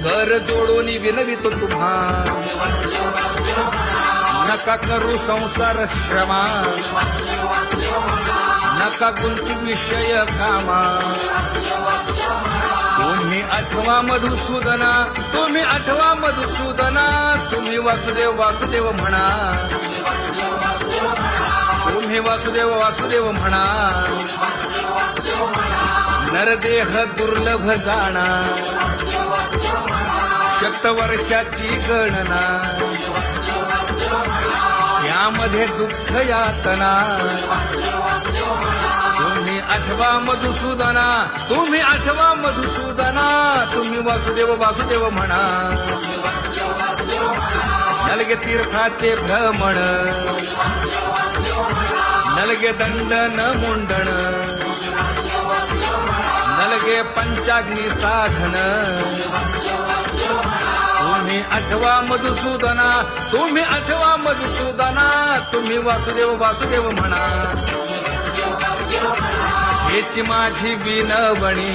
कर जोडून विनवितो तुम्हा, नका करू संसार श्रमा. नका गुंती विषय कामा. तुम्ही आठवा मधुसूदना, तुम्ही आठवा मधुसूदना. तुम्ही वासुदेव वासुदेव म्हणा, तुम्ही वासुदेव वासुदेव म्हणा. नरदेह दुर्लभ जाणा, शतवर्षाची गणना. यामध्ये दुःख यातना. तुम्ही आठवा मधुसूदना, तुम्ही आठवा मधुसूदना. तुम्ही वासुदेव वासुदेव म्हणा. नलगे तीर्थाचे भ्रमण, नलगे दंडन मुंडण. नलगे पंचाग्नी साधन. तुम्ही आठवा मधुसूदना, तुम्ही आठवा मधुसूदना. तुम्ही वासुदेव वासुदेव म्हणा. हेची माझी विनवणी,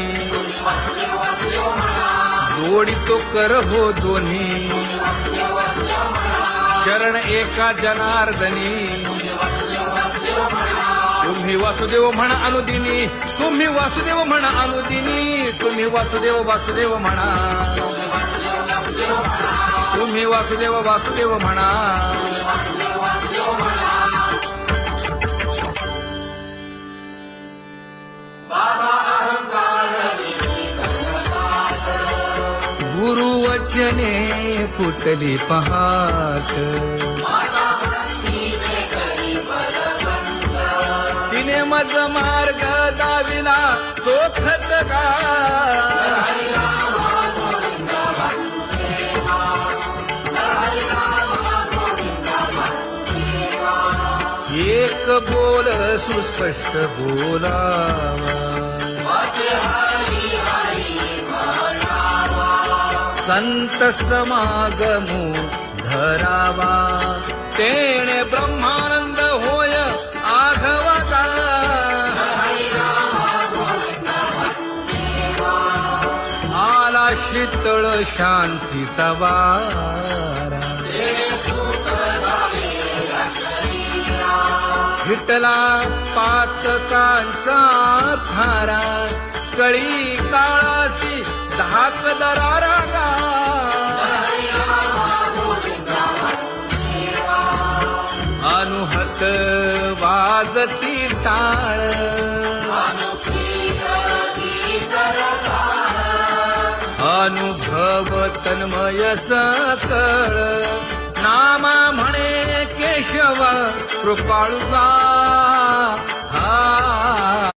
जोडितो कर हो दोन्ही. शरण एका जनार्दनी. तुम्ही वासुदेव म्हणा अनुदिनी, तुम्ही वासुदेव म्हणा अनुदिनी. तुम्ही वासुदेव वासुदेव म्हणा, तुम्ही वासुदेव वासुदेव म्हणा. गुरुवचने फुटली पहाट, तिने मज मार्ग दाविला चोखत का. एक बोल सुस्पष्ट बोलावा, संत समागमू धरावा. तेणे ब्रह्मानंद होय आघवाचा. आला शीतळ शांतीचा वारा. विठला पातकांचा थारा. कळी काळाची धाक दरारा गा. अनुहत वाजती टाळ. भव तन्मय सकळ नामा म्हणे केशव कृपाळुगा हा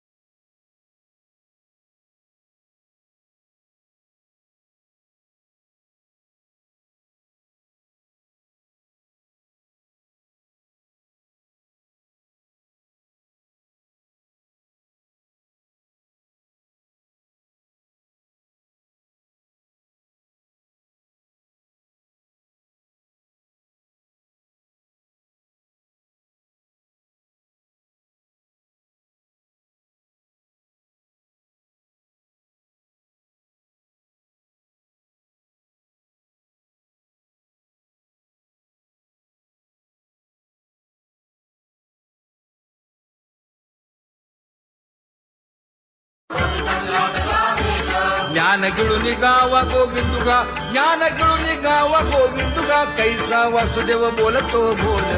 ज्ञान गिळून गावा गोविंदुगा ज्ञान गिळून गावा गोविंदुगा कैसा वासुदेव बोलतो बोल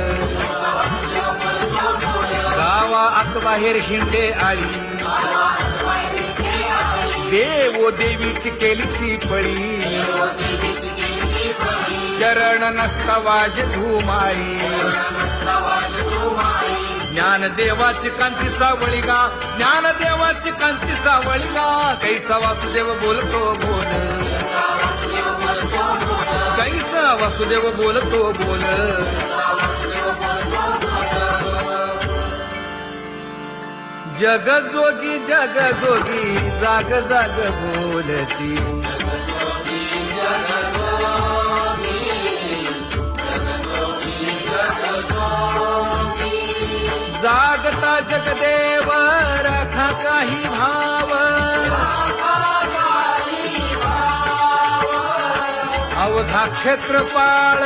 गावा आत बाहेर हिंडे आली देवो देवीची केलीची पळी चरण नसता वाज धुमाई ज्ञानदेवाची कांती सावळी गा ज्ञानदेवाची कांती सावळी गा कैसा वासुदेव बोलतो बोल कैसा वासुदेव बोलतो बोल जग जोगी जाग जाग बोलती जागता जगदेव राखा काही भाव अवघा क्षेत्रपाळ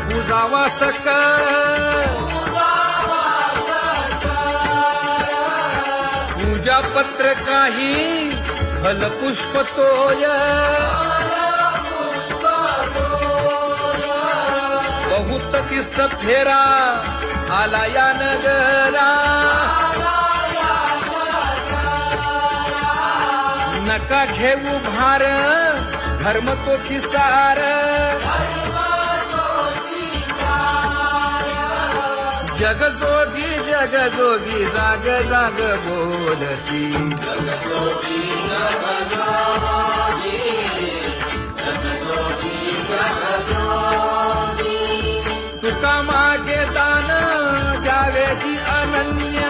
पूजावा सकळ पूजा पत्र काही फलपुष्प तोय बहुत किस्त फेरा आला या नगरा नका घेऊ भार धर्म तो सार जगजोगी जाग जाग बोलती तुका मागे दान द्यावेची अनन्य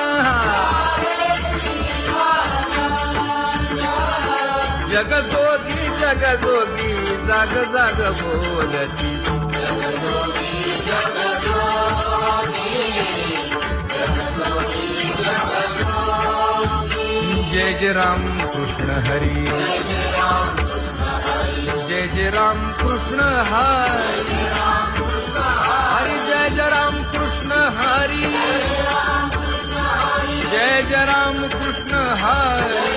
जगजोगी जाग जाग बोलती जय जय राम कृष्ण हरी जय जय राम कृष्ण हरी हरि जय जय राम कृष्ण हरी जय जय राम कृष्ण हरी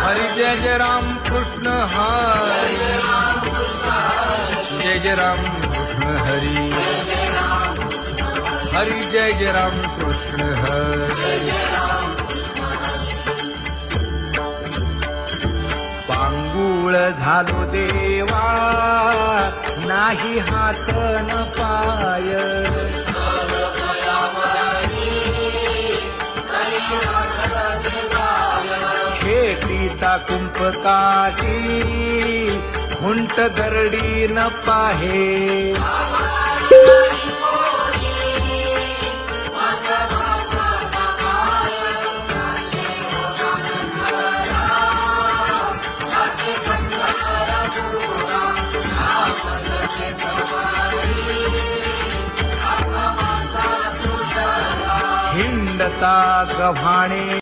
हरि जय जय राम कृष्ण हरी जय जय राम कृष्ण हरी हरि जय जय राम कृष्ण हरी पांगुळ झालो देवा नाही हात न पाय खेटीता कुंपकाठी हुंट दरडी न पाहे हिंडता गव्हाणे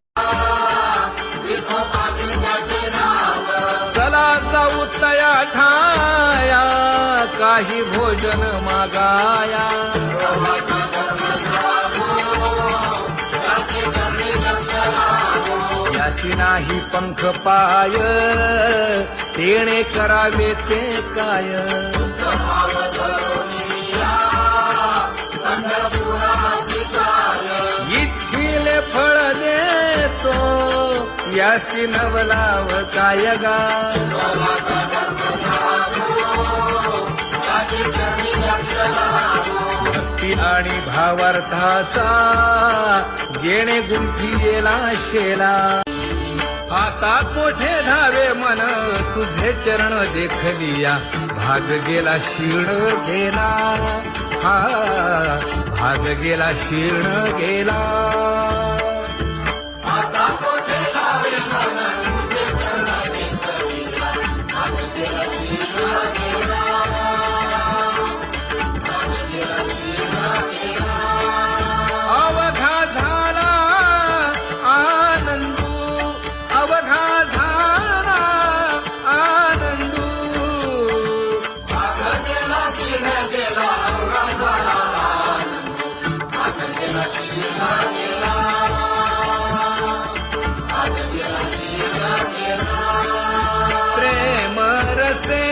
चला जाऊ तया ठाया काही भोजन मागाया यासी नाही पंख पाय तेणे करावे ते काय इच्छिले फळ देतो यासी नवलाव काय गा भक्ती आणि भावार्थाचा येणे गुंफिलेला शेला आता कोठे धावे मन तुझे चरण देखलिया भाग गेला शिण गेला हा भाग गेला शिण गेला आता कोठे धावे मन तुझे चरण देखलिया भाग गेला शिण गेला भाग गेला शिण गेला अवघा झाला आनंदू अवघा झाला आनंदू भाग गेला शिण गेला अवघा झाला आनंद भाग गेला शिण गेला भाग गेला शिण गेला प्रेम रसे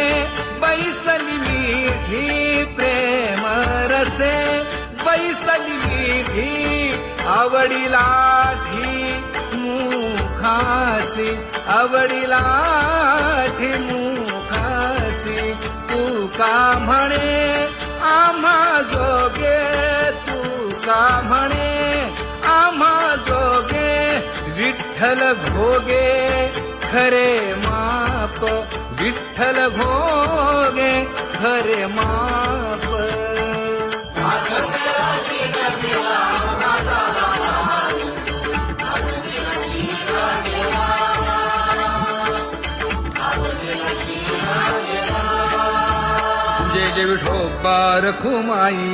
बैसली मीठी प्रेम रसे बैसली मीठी आवडीला मुखासी आवडीला मुखासी तू का म्हणे आम्हा जोगे तू का म्हणे आम्हा जोगे विठ्ठल भोगे खरे माप विठ्ठल भोगे खरे माप भाग गेला शिण गेला अवघा झाला आनंद भाग गेला शिण गेला भाग गेला शिण गेला जय जय विठोबा रखुमाई